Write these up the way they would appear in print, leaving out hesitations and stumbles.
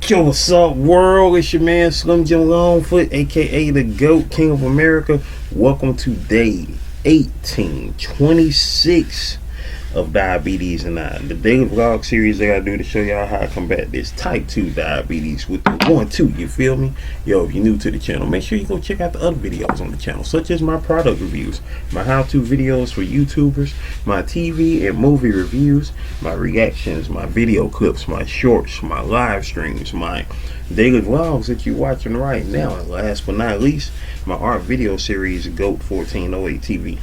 Yo, what's up, world? It's your man Slim Jim Longfoot, aka the GOAT, King of America. Welcome to day 1826 of Diabetes and I, the daily vlog series that I do to show y'all how to combat this type 2 diabetes with the 1-2. You feel me? Yo, if you're new to the channel, make sure you go check out the other videos on the channel, such as my product reviews, my how-to videos for YouTubers, my TV and movie reviews, my reactions, my video clips, my shorts, my live streams, my daily vlogs that you're watching right now, and last but not least, my art video series, GOAT 1408 TV.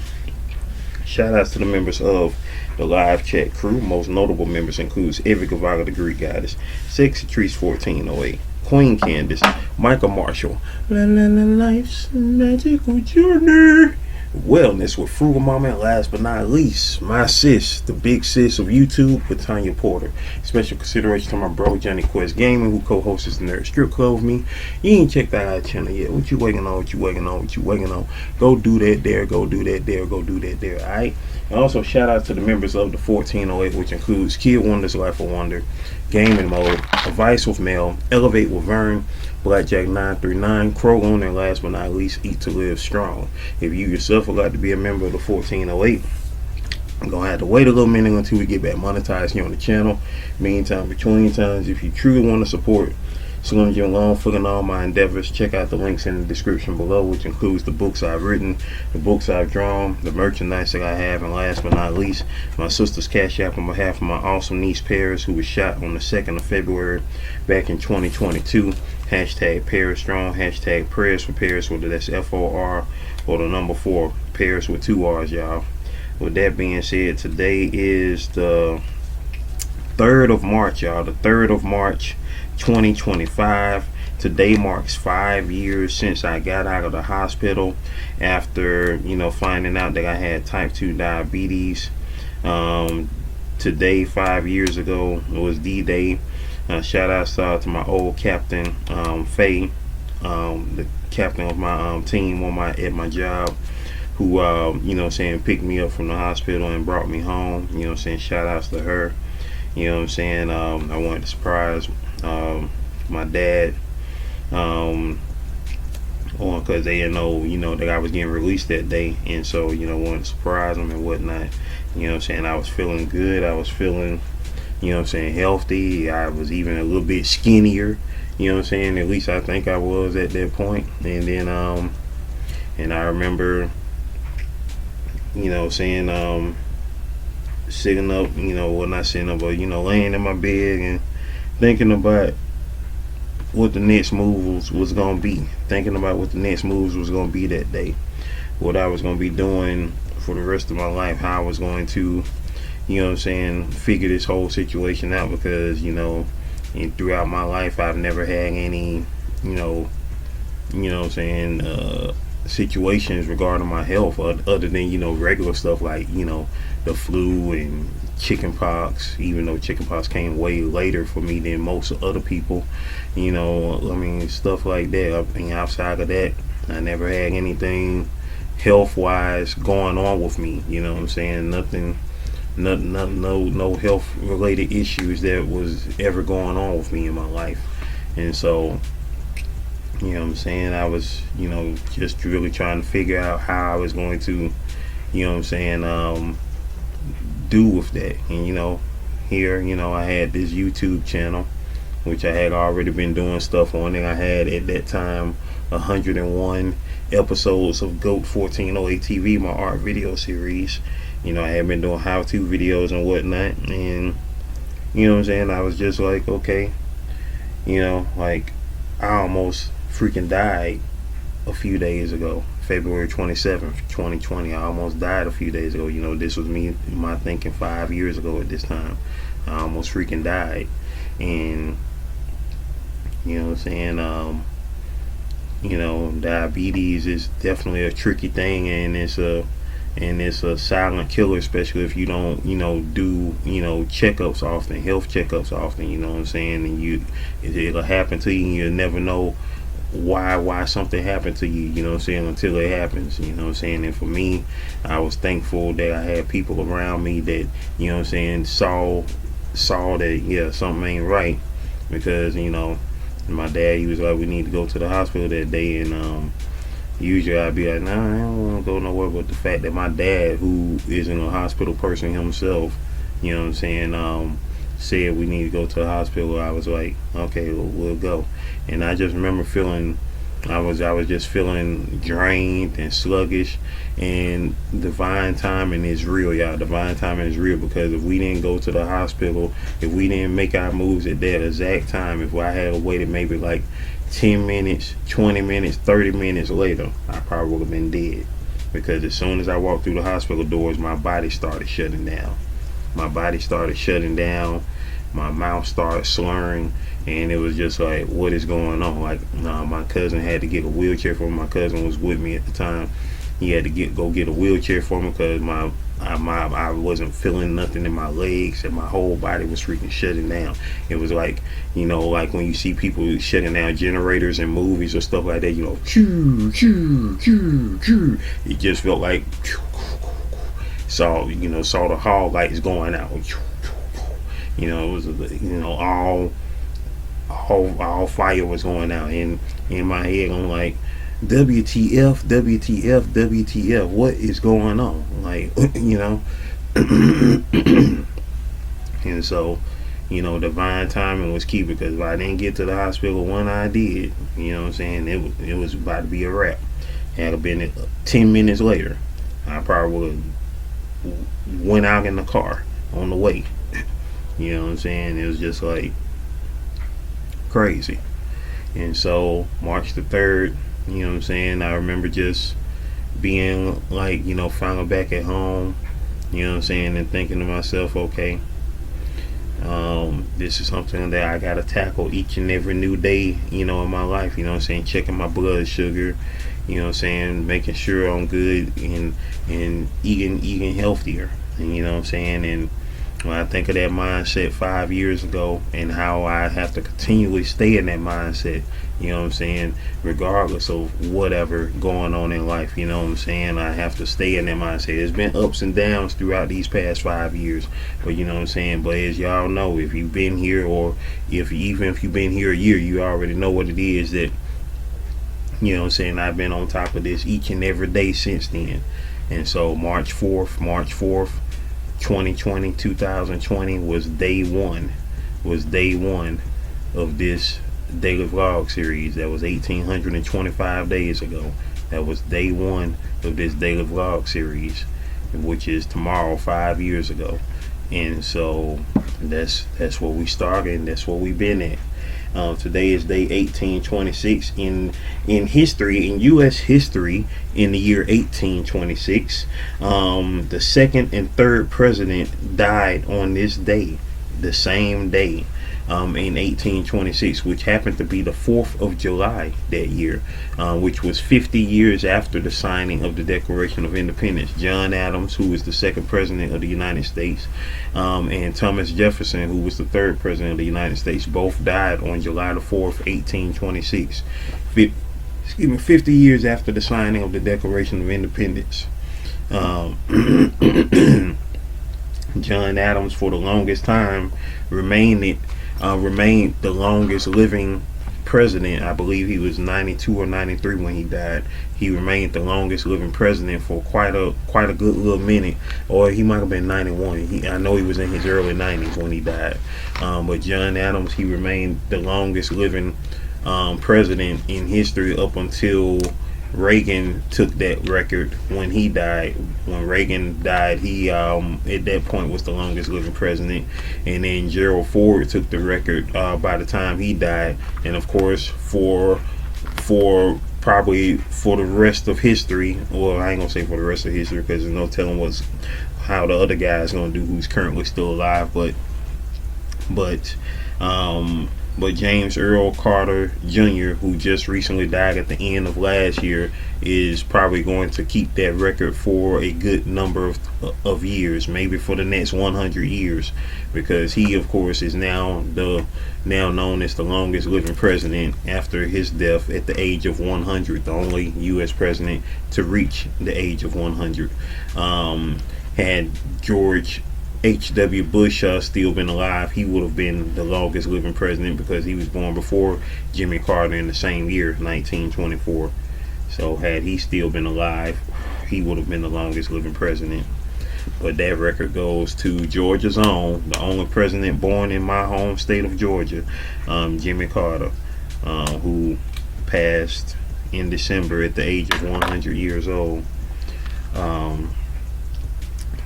Shout outs to the members of the live chat crew. Most notable members includes Every Gavaga the Greek Goddess, Sexy Trees 1408, Queen Candace, Michael Marshall, Life's Magical Journey, Wellness with Frugal Mama, and last but not least, my sis, the big sis of YouTube, with Tanya Porter. Special consideration to my bro Johnny Quest Gaming, who co-hosts the Nerd Strip Club with me. You ain't checked out our channel yet. What you waiting on? What you waiting on? What you waiting on? Go do that there. Go do that there. Go do that there. All right. And also shout out to the members of the 1408, which includes Kid Wonder's Life of Wonder, Gaming Mode, Advice with Mel, Elevate with Vern, Blackjack 939, Crow on, and last but not least, Eat to Live Strong. If you yourself would like to be a member of the 1408, I'm gonna have to wait a little minute until we get back monetized here on the channel. Meantime, between times, if you truly want to support Slim Jim Longfoot and all my endeavors, check out the links in the description below, which includes the books I've written, the books I've drawn, the merchandise that I have, and last but not least, my sister's cash app on behalf of my awesome niece Paris, who was shot on the 2nd of February back in 2022. Hashtag Paris Strong, hashtag Prayers for Paris, whether that's FOR or the number 4, Paris with 2 R's, y'all. With that being said, today is the 3rd of March, y'all. The 3rd of March, 2025. Today marks 5 years since I got out of the hospital after, finding out that I had type 2 diabetes. Today, 5 years ago, it was D-Day. Shout out to my old captain, Faye, the captain of my team at my job, who picked me up from the hospital and brought me home. Shout outs to her. I wanted to surprise my dad, because they didn't know, that I was getting released that day, and so, wanted to surprise them and whatnot. I was feeling good. I was feeling, healthy. I was even a little bit skinnier, at least I think I was at that point. And then, and I remember, sitting up, not sitting up, but, laying in my bed and thinking about what the next moves was going to be. Thinking about what the next moves was going to be that day. What I was going to be doing for the rest of my life. How I was going to, figure this whole situation out, because, throughout my life I've never had any, situations regarding my health other than, regular stuff like, the flu and chicken pox, even though chicken pox came way later for me than most other people, stuff like that. Outside of that, I never had anything health wise going on with me, nothing, no health related issues that was ever going on with me in my life. And so, I was, just really trying to figure out how I was going to, do with that. And here, I had this YouTube channel, which I had already been doing stuff on, and I had at that time 101 episodes of GOAT 1408 TV, my art video series. I had been doing how-to videos and whatnot, and I was just like, okay, I almost freaking died a few days ago. February 27th, 2020. I almost died a few days ago. This was my thinking 5 years ago at this time. I almost freaking died. And diabetes is definitely a tricky thing, and it's a silent killer, especially if you don't do checkups often, health checkups often, and it'll happen to you and you'll never know why something happened to you, until it happens, and for me, I was thankful that I had people around me that, saw that, yeah, something ain't right, because, And my dad, he was like, we need to go to the hospital that day, and usually I'd be like, nah, I don't want to go nowhere. But the fact that my dad, who isn't a hospital person himself, you know what I'm saying, said we need to go to the hospital, I was like, okay, we'll go. And I just remember feeling, I was just feeling drained and sluggish. And divine timing is real, y'all. Divine timing is real, because if we didn't go to the hospital, if we didn't make our moves at that exact time, if I had waited maybe like 10 minutes, 20 minutes, 30 minutes later, I probably would have been dead. Because as soon as I walked through the hospital doors, my body started shutting down. My body started shutting down. My mouth started slurring. And it was just like, what is going on? Like, my cousin had to get a wheelchair for me. My cousin was with me at the time. He had to go get a wheelchair for me, because I wasn't feeling nothing in my legs, and my whole body was freaking shutting down. It was like, you know, like when you see people shutting down generators in movies or stuff like that, you know, choo, choo, choo, choo. It just felt like, saw the hall lights going out. You know, it was, you know, all fire was going out. And in my head, I'm like, WTF, WTF, WTF, what is going on? Like, you know. And so, you know, divine timing was key, because if I didn't get to the hospital when I did, you know what I'm saying, it was about to be a wrap. Had it been 10 minutes later, I probably would have went out in the car on the way. You know what I'm saying? It was just like crazy. And so March the 3rd, you know what I'm saying, I remember just being like, you know, finally back at home, you know what I'm saying, and thinking to myself, okay, this is something that I gotta tackle each and every new day, you know, in my life. You know what I'm saying, checking my blood sugar, you know what I'm saying, making sure I'm good, and eating healthier. And you know what I'm saying, and when I think of that mindset 5 years ago, and how I have to continually stay in that mindset, you know what I'm saying, regardless of whatever going on in life, you know what I'm saying, I have to stay in that mindset. There's been ups and downs throughout these past 5 years, but you know what I'm saying, but as y'all know, if you've been here, or even if you've been here a year, you already know what it is that, you know what I'm saying, I've been on top of this each and every day since then. And so March 4th, 2020 was day one of this daily vlog series. That was 1825 days ago. That was day one of this daily vlog series, which is tomorrow, 5 years ago. And so that's what we started, and that's what we've been at. Today is day 1826 in history, in U.S. history. In the year 1826, the second and third president died on this day, the same day, in 1826, which happened to be the 4th of July that year, which was 50 years after the signing of the Declaration of Independence. John Adams, who was the second president of the United States, and Thomas Jefferson, who was the third president of the United States, both died on July the 4th, 1826. 50 years after the signing of the Declaration of Independence. John Adams, for the longest time, remained the longest living president. I believe he was 92 or 93 when he died. He remained the longest living president for quite a good little minute, or he might have been 91. I know he was in his early 90s when he died. But John Adams, he remained the longest living president in history up until Reagan took that record when he died. When Reagan died, he at that point was the longest living president, and then Gerald Ford took the record by the time he died. And of course, for probably for the rest of history, well, I ain't gonna say for the rest of history, because there's no telling how the other guy's gonna do who's currently still alive, but James Earl Carter Jr., who just recently died at the end of last year, is probably going to keep that record for a good number of years, maybe for the next 100 years, because he, of course, is now known as the longest living president after his death at the age of 100, the only U.S. president to reach the age of 100. Had George H.W. Bush still been alive, he would have been the longest living president because he was born before Jimmy Carter in the same year, 1924. So had he still been alive, he would have been the longest living president. But that record goes to Georgia's own, the only president born in my home state of Georgia, Jimmy Carter, who passed in December at the age of 100 years old.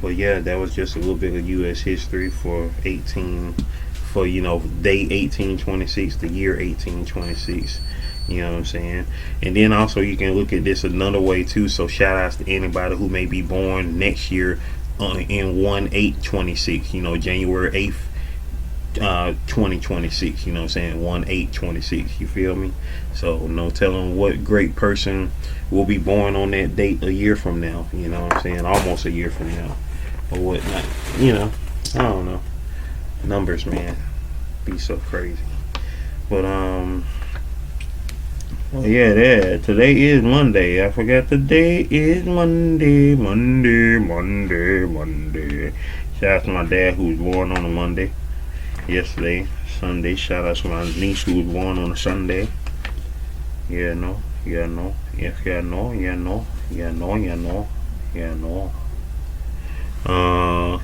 But yeah, that was just a little bit of U.S. history for day 1826, the year 1826. You know what I'm saying? And then also you can look at this another way too. So shout outs to anybody who may be born next year in 1/8/26. January 8th, 2026. You know what I'm saying? 1/8/26. You feel me? So no telling what great person will be born on that date a year from now. You know what I'm saying? Almost a year from now, or whatnot. I don't know. Numbers, man, be so crazy. But well, yeah, today is Monday. I forgot the day is Monday. Shout out to my dad who was born on a Monday. Yesterday, Sunday. Shout out to my niece who was born on a Sunday. Yeah, no.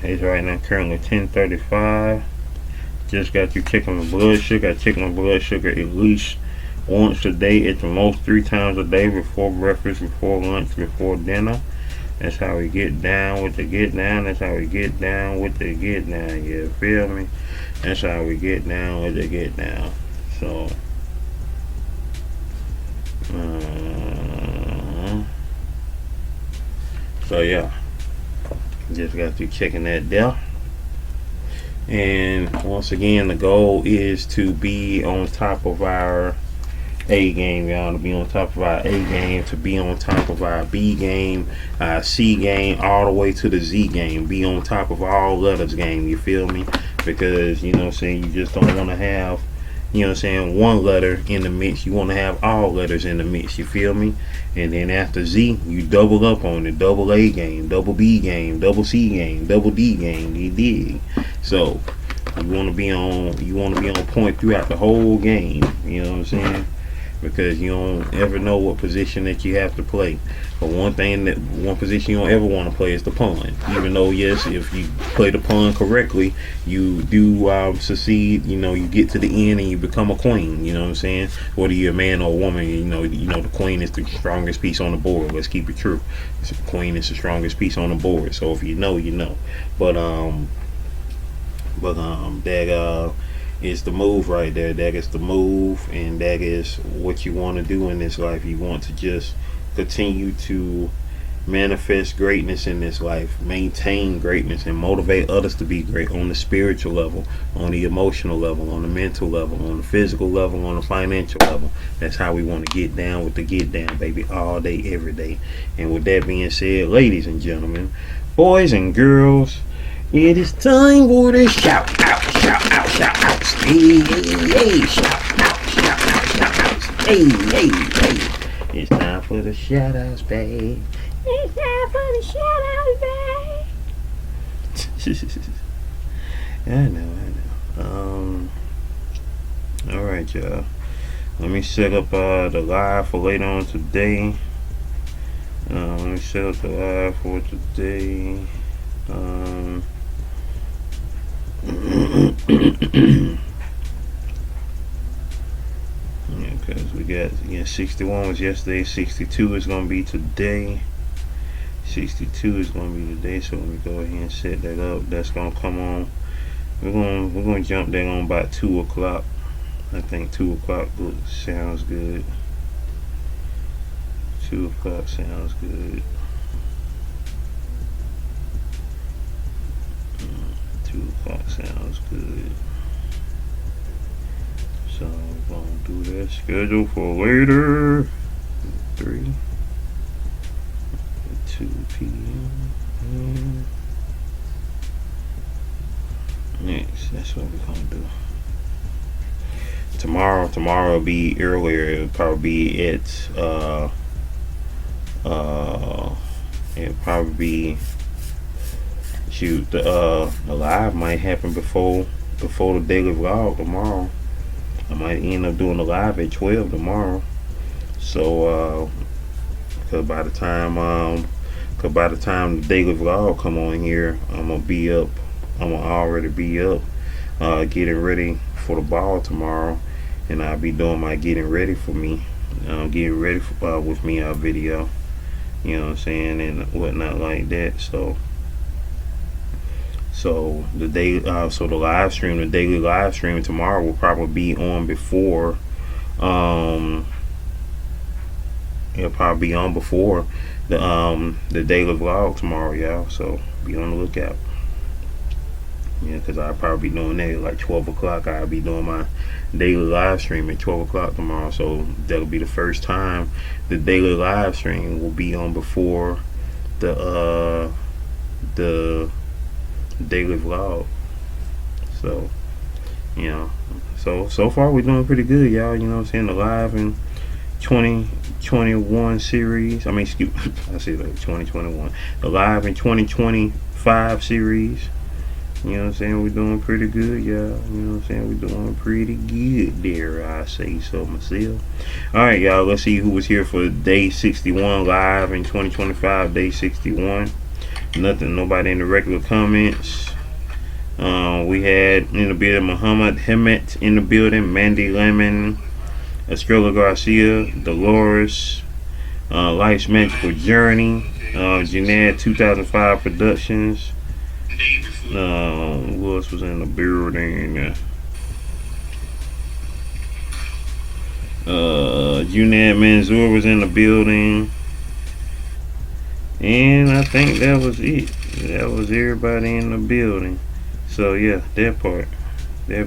It's right now currently 10:35. Just got through checking my blood sugar. I check my blood sugar at least once a day, at the most 3 times a day, before breakfast, before lunch, before dinner. That's how we get down with the get down. That's how we get down with the get down. You feel me? That's how we get down with the get down. So yeah, just got through checking that there. And once again, the goal is to be on top of our A game, y'all. To be on top of our A game, to be on top of our B game, C game, all the way to the Z game. Be on top of all letters game, you feel me? Because, you know what I'm saying, you just don't want to have, you know what I'm saying, one letter in the mix. You want to have all letters in the mix, you feel me? And then after Z, you double up on it. Double A game, double B game, double C game, double D game, you dig? So you want to be on point throughout the whole game, you know what I'm saying? Because you don't ever know what position that you have to play. But one position you don't ever want to play is the pawn. Even though, yes, if you play the pawn correctly, you do succeed. You get to the end and you become a queen. You know what I'm saying? Whether you're a man or a woman, the queen is the strongest piece on the board. Let's keep it true. The queen is the strongest piece on the board. So if you know, you know. But that is the move right there. That is the move, and that is what you want to do in this life. You want to just continue to manifest greatness in this life, maintain greatness, and motivate others to be great on the spiritual level, on the emotional level, on the mental level, on the physical level, on the financial level. That's how we want to get down with the get down, baby, all day, every day. And with that being said, ladies and gentlemen, boys and girls, it is time for the shout out, shout out, shout out. Hey, shout out, shout out, shout out. Hey. It's time for the shout outs, babe. It's time for the shout outs, babe. I know. Alright, y'all. Let me set up the live for later on today. Let me set up the live for today. Because we got 61 was yesterday, 62 is gonna be today. 62 is gonna be today. So let me go ahead and set that up. That's gonna come on. We're gonna jump that on by 2 o'clock. I think 2 o'clock sounds good. 2 o'clock sounds good. 2 o'clock sounds good. So I'm gonna do that schedule for later. 2 p.m. Next, that's what we're gonna do. Tomorrow will be earlier. It'll probably be at it'll probably be shoot, the live might happen before the daily vlog tomorrow. I might end up doing a live at 12 tomorrow. So, cause by the time the daily vlog come on here, I'm gonna be up. I'm gonna already be up, getting ready for the ball tomorrow, and I'll be doing my getting ready for me, getting ready for, with me video. You know what I'm saying, and whatnot like that. So the live stream, the daily live stream tomorrow will probably be on before. It'll probably be on before the daily vlog tomorrow, y'all. So be on the lookout. Yeah, because I'll probably be doing that like 12 o'clock. I'll be doing my daily live stream at 12 o'clock tomorrow. So that'll be the first time the daily live stream will be on before the daily vlog. So, you know, so far we're doing pretty good, y'all. You know what I'm saying? The live in 2021 series. I mean, excuse I said like 2021. The live in 2025 series. You know what I'm saying? We're doing pretty good, y'all. You know what I'm saying? We're doing pretty good there, I say so myself. Alright, y'all. Let's see who was here for day 61 live in 2025, day 61. Nothing, nobody in the regular comments. We had in the building Muhammad Hemet in the building, Mandy Lemon, Estrella Garcia, Dolores, Life's Magical Journey, Jeanette 2005 Productions. Who else was in the building? Junad Manzoor was in the building. And I think that was it. That was everybody in the building. So yeah, that part. So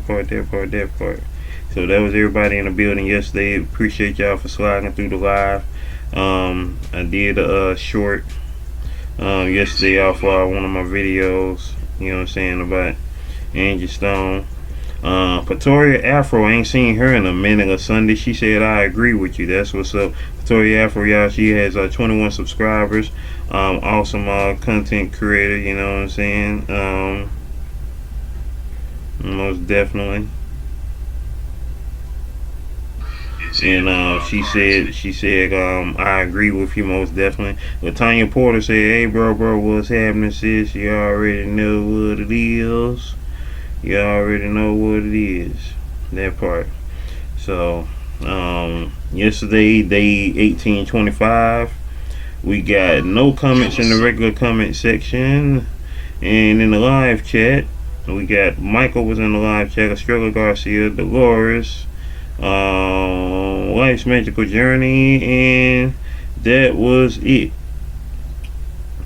that was everybody in the building yesterday. Appreciate y'all for sliding through the live. I did a short yesterday off one of my videos. You know what I'm saying, about Angie Stone. Pretoria Afro, I ain't seen her in a minute or Sunday. She said, I agree with you. That's what's up. Pretoria Afro, y'all, she has 21 subscribers. Awesome content creator, you know what I'm saying? Most definitely. And she said, I agree with you most definitely. Latanya Porter said, hey bro, what's happening, sis? You already know what it is. You already know what it is. That part. So yesterday, day 1825, we got no comments in the regular comment section. And in the live chat, we got Michael was in the live chat, Estrella Garcia, Dolores, Life's Magical Journey, and that was it.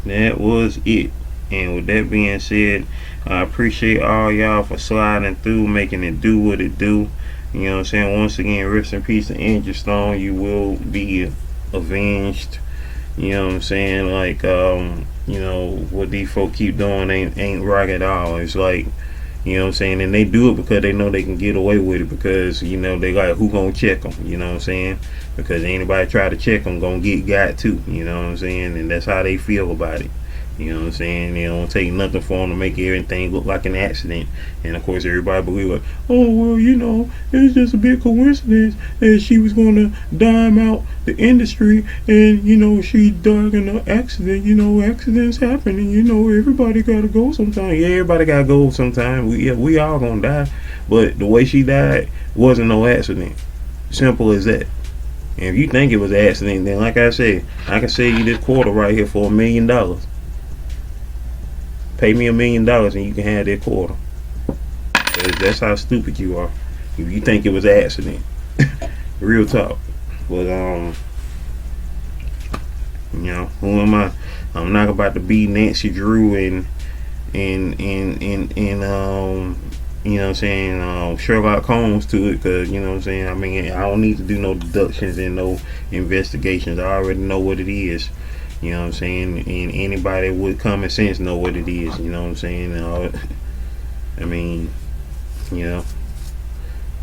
And with that being said, I appreciate all y'all for sliding through, making it do what it do. You know what I'm saying? Once again, rest in peace to Angie Stone. You will be avenged. You know what I'm saying? Like, you know, what these folk keep doing ain't right at all. It's like, you know what I'm saying? And they do it because they know they can get away with it, because, you know, they like, who gonna check them? You know what I'm saying? Because anybody try to check them gonna get got too. You know what I'm saying? And that's how they feel about it. You know what I'm saying? They don't take nothing for them to make everything look like an accident. And of course everybody believe like, oh well, you know, it's just a big coincidence that she was gonna dime out the industry, and you know, she died in an accident. You know, accidents happen, and you know, everybody gotta go sometime. Yeah, everybody gotta go sometime. We all gonna die. But the way she died wasn't no accident. Simple as that. And if you think it was an accident, then like I said, I can sell you this quarter right here for $1 million. Pay me $1 million and you can have that quarter. That's how stupid you are if you think it was an accident. Real talk. But you know, who am I? I'm not about to be Nancy Drew and you know what I'm saying, Sherlock Holmes to it, because you know what I'm saying, I mean, I don't need to do no deductions and no investigations. I already know what it is. You know what I'm saying? And anybody with common sense know what it is. You know what I'm saying? I mean, you know,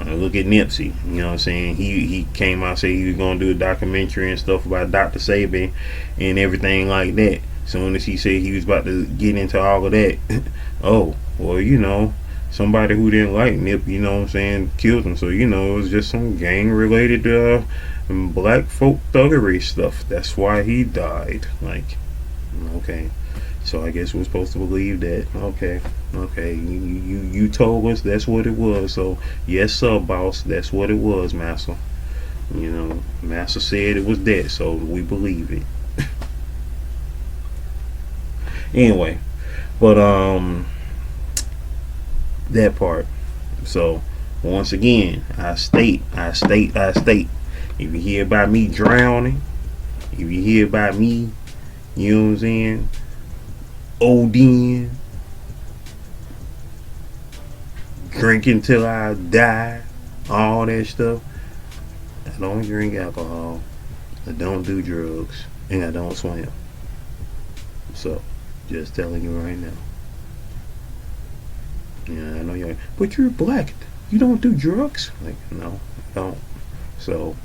look at Nipsey. You know what I'm saying? He came out and said he was going to do a documentary and stuff about Dr. Saban and everything like that. Soon as he said he was about to get into all of that, oh, well, you know, somebody who didn't like Nip, you know what I'm saying, killed him. So, you know, it was just some gang related black folk thuggery stuff. That's why he died. Like, okay. So I guess we're supposed to believe that. Okay. You told us that's what it was. So yes, sir, boss, that's what it was, master. You know, master said it was that, so we believe it. Anyway, but that part. So once again, I state. If you hear about me drowning, if you hear about me, you know what I'm saying, ODing, drinking till I die, all that stuff, I don't drink alcohol, I don't do drugs, and I don't swim. So, just telling you right now. Yeah, I know you're like, but you're black. You don't do drugs? Like, no, I don't. So,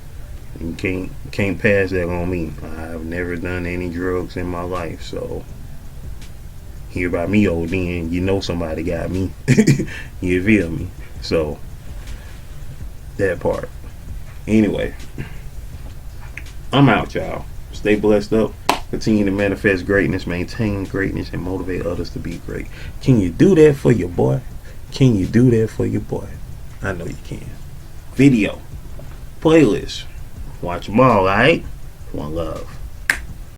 you can't pass that on me. I've never done any drugs in my life. So, hear about me, old then, you know somebody got me. You feel me? So, that part. Anyway, I'm out, y'all. Stay blessed up. Continue to manifest greatness, maintain greatness, and motivate others to be great. Can you do that for your boy? Can you do that for your boy? I know you can. Video. Playlist. Watch them all, alright? One love.